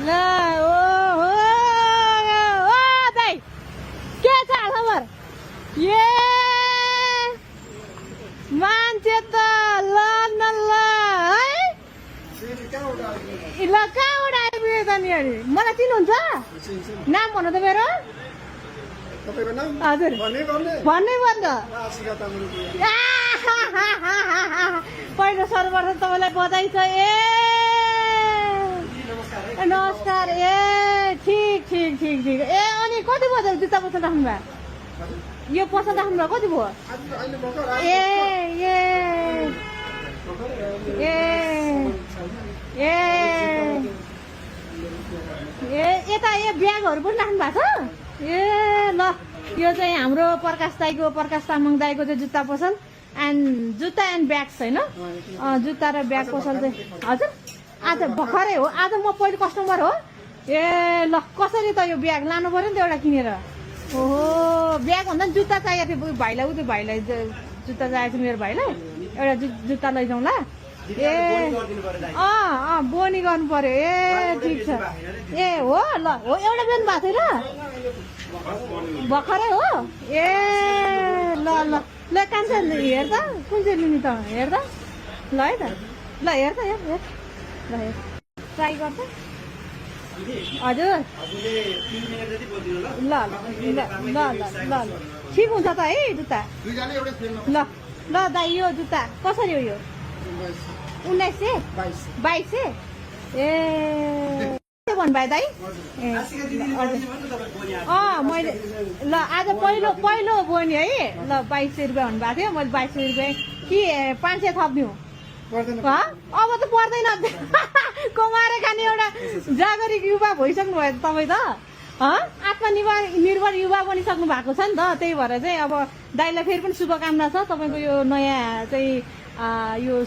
ल ओहो ओ दाइ के छ खबर ए मान्छे त ल न ल है ल कहाँबाट आइपुग्यो त नि अनि मलाई चिन्नुहुन्छ नाम भन्नु त मेरो हजुर भन्नै पर्छ पहिलो सर्वप्रथम तपाईँलाई बधाई छ नमस्कार ठिक ठिक ठिक ठिक अनि कति बजेर जुत्ता पसल राख्नु भयो यो पसल राख्नु भयो कति भयो यता ब्यागहरू पनि राख्नु भएको छ ल यो चाहिँ हाम्रो प्रकाश तामाङ दाईको चाहिँ जुत्ता पसल एन्ड जुत्ता एन्ड ब्याग्स होइन जुत्ता र ब्याग पसल चाहिँ हजुर आज भर्खरै हो आज म पहिलो कस्टमर हो ल कसरी त यो ब्याग लानु पर्यो नि त एउटा किनेर ओहो ब्याग भन्दा पनि जुत्ता चाहिएको थियो भाइलाई जुत्ता चाहिएको थियो मेरो भाइलाई एउटा जुत्ता लैजाउँ ल बोनी गर्नु पर्यो ठिक छ हो ल हो एउटा बेन भएको थियो र भर्खरै हो ल ल ल कान्छ हेर त कुन चाहिँ लिने त हेर त ल है त ल हेर त हेर ल हेर ट्राई गर्छ हजुर ल ल ल ल ल ठिक हुन्छ त है जुत्ता ल ल दाइ यो जुत्ता कसरी हो यो 1922 भन्नुभयो दाइ मैले ल आज पहिलो बोनी है ल 2200 रुपियाँ भन्नुभएको थियो मैले 2200 रुपियाँ कि 500 थप्ने हो अब त पर्दैन कमाएर खाने एउटा जागरिक युवा भइसक्नु भयो तपाईँ त आत्मनिर्भर युवा बनिसक्नु भएको छ नि त त्यही भएर चाहिँ अब दाइलाई फेरि पनि शुभकामना छ तपाईँको यो नयाँ चाहिँ यो